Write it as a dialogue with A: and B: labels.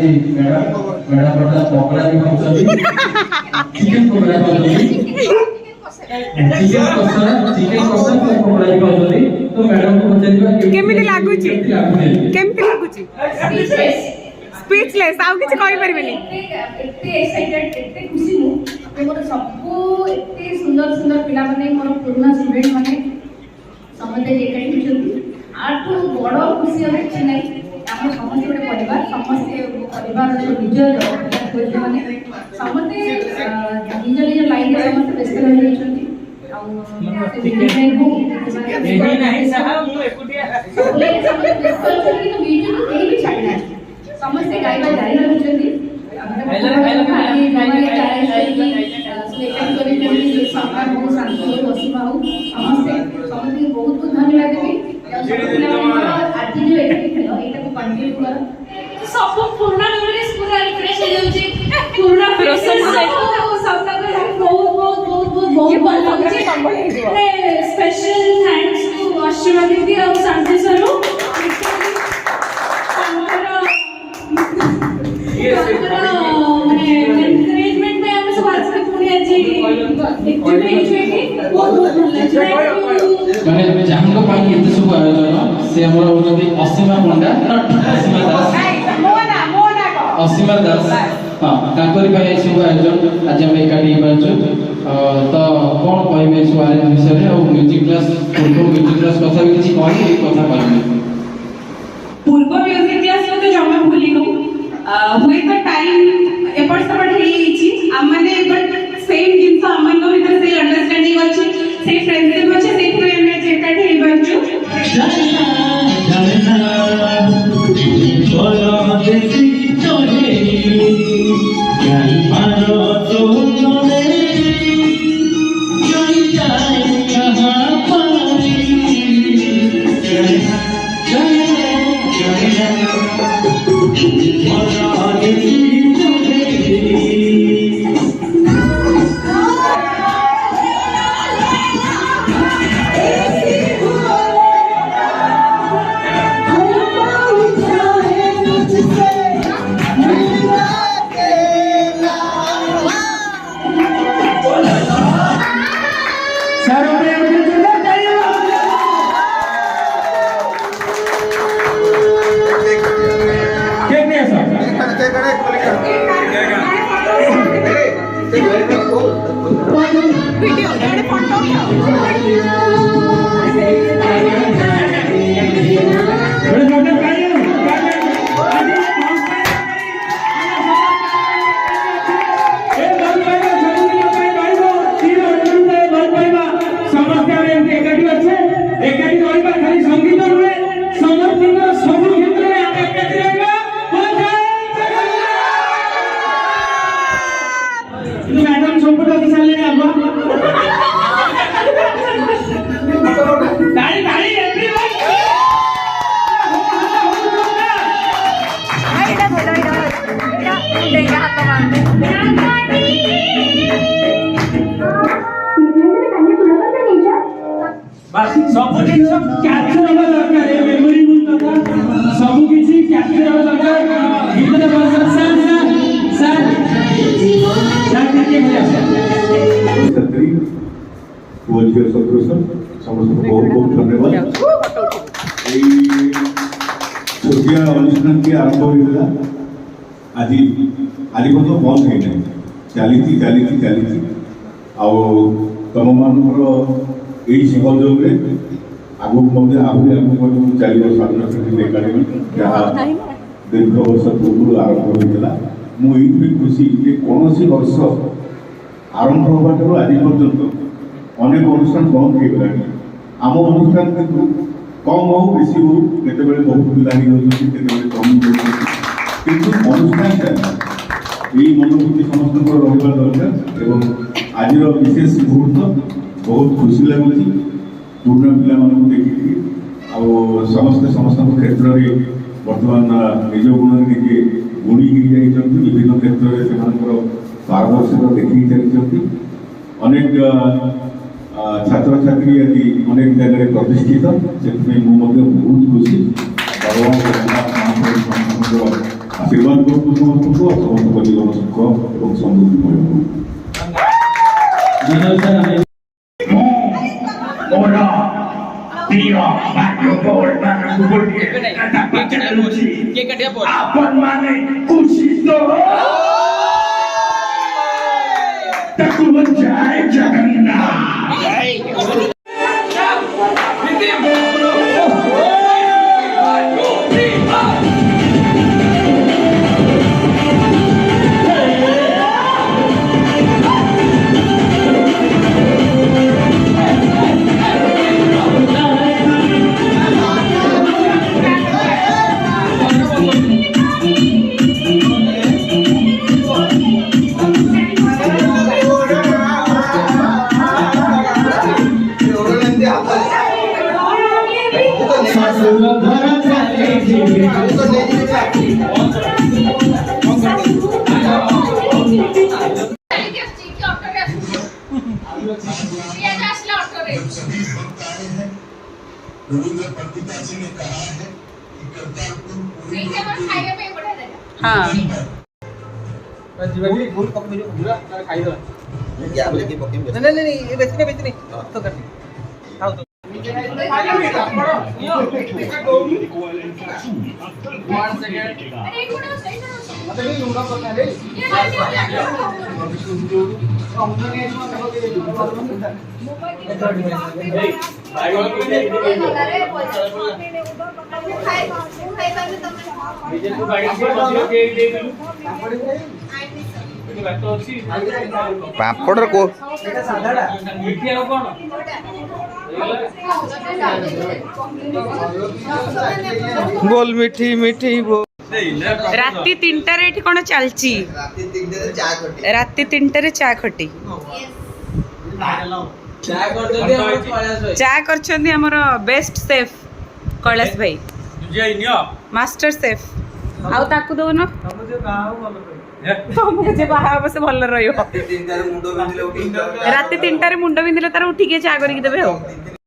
A: आछंती madam madam बड़ा पकड़ा भी खाउछंती चिकन पकड़ा खाउछंती चिकन कसा पकड़ा भी खाउछंती तो मैडम को पचारिबा
B: केमिति लागुची स्पीचलेस आउ किछ कहि परबेनी
C: एते एक्साइटेड एते खुशी मु मोर सब एते सुंदर सुंदर पिला माने मोर पुराना स्टूडेंट माने समझे एकाठी होचंती आठो बड़ खुशी हबे कि नै हम समस्त गोटे परिवार समस्त परिवार जो निज कोइले माने समस्त निज निज लाइन रे समस्त व्यस्त रहि जाइछंती एही नाही साहा मु एकुटिया लेकिन समस्त व्यस्त होचंती तो वीडियो एही भी छाड़ना समस्त गाइबा जारी रहिछंती सरकार बहुत शांति बसिबा हो समस्त बहुत बहुत धन्यवाद देवी आज जो एकाठी खेल एटा को कंटिन्यू कर सब पूर्ण मेमोरीज पूरा रिफ्रेश हो जाउची पूरा प्रोसेस सब सब बहुत भल लाଗୁଛି स्पेशल थैंक्स टू अश्विनी दीदी और शांति सर एनकरेजमेंट में हम सब आज तक पुणे आज एक्टिव हेछे बहुत बहुत धन्यवाद
A: माने जाहंको पाई एते सब आयोजन से हमर होती असीमा पंडा असीमा दास असीमा दास हां तांकरी पाई सब आयोजन आज हम एकाडी बाजू तो कोन कहबे सुआरे विषय रे और म्यूजिक क्लास पूर्व म्यूजिक क्लास कथा भी किछि कहि ए कथा कहबे
B: पूर्व म्यूजिक क्लास तो जमा भूली नो हुए तो टाइम एपट सपट हेछि आमाने बट सेम जिंस आमान को भीतर से अंडरस्टैंडिंग अछि से फ्रेंडशिप अछि से तो एमे जेका ठे बाजू वीडियो जोड़े फोटो मैडम संपूर्ण दिसाले आबो ताली ताली एवरीवन आइडा बोलो इडा देगा हाथ मारने बस सब किछ कैप्चर होगा दरकार है मेमोरी बुल तथा सब किछ कैप्चर होगा दरकार इतने बस सर
D: छात्री पुअझियो सदृश समस्त बहुत बहुत धन्यवाद छोटिया अनुष्ठान की आरंभ होता आज आज तो बंद है चली तुम मान यही सहयोग आगू आगू चलो स्वाधीन संगीत एकाडेमी जहाँ दीर्घ वर्ष पूर्व आरंभ होता मुझे खुशी कि कौन वर्ष आरंभ होगा आज पर्यंत अनेक अनुष्ठान बंद हो गला आम अनुष्ठान किंतु कम हो बेसी हो केते बहुत पिला कम किंतु अनुष्ठान यही मनोभूति समस्त रहा दरकार एवं आज विशेष मुहूर्त बहुत खुशी लगुच पूर्ण पिला देखिए समस्ते समस्त क्षेत्र में बर्तमान निज गुण निजे गुणी विभिन्न क्षेत्र में से पारदर्शिता देखी चलती अनेक छात्र छात्री आज अनेक जगह प्रतिष्ठित से बहुत खुशी भगवान आशीर्वाद ଜଗତକୁ ସମସ୍ତଙ୍କୁ ସମସ୍ତଙ୍କ ଜୀବନ ସୁଖ ଏବଂ ସମୃଦ୍ଧିମୟ ହଉ।
E: ମୋର ପ୍ରିୟ ବାକ୍ୟବଳମାନଙ୍କୁ ଗୋଟିଏ କଥା ପଚାରୁଛି, ଆପଣମାନେ ଖୁସି ତ? ତାକୁ ଜୟ ଜଗନ୍ନାଥ।
F: ପାମ୍ପଡ଼ର କୋ बोल मिठी मिठी बोल।
B: राति 3टारे एठी कोन चलची? राति 3टारे चा खटी चा करछन्ती हमर बेस्ट शेफ कैलाश भाई मास्टर शेफ आउ ताकू दो न मुझे बाहा से भल रहियो राति 3टारे मुंड बिंदिले तार उठिके चा करिक देबे हो।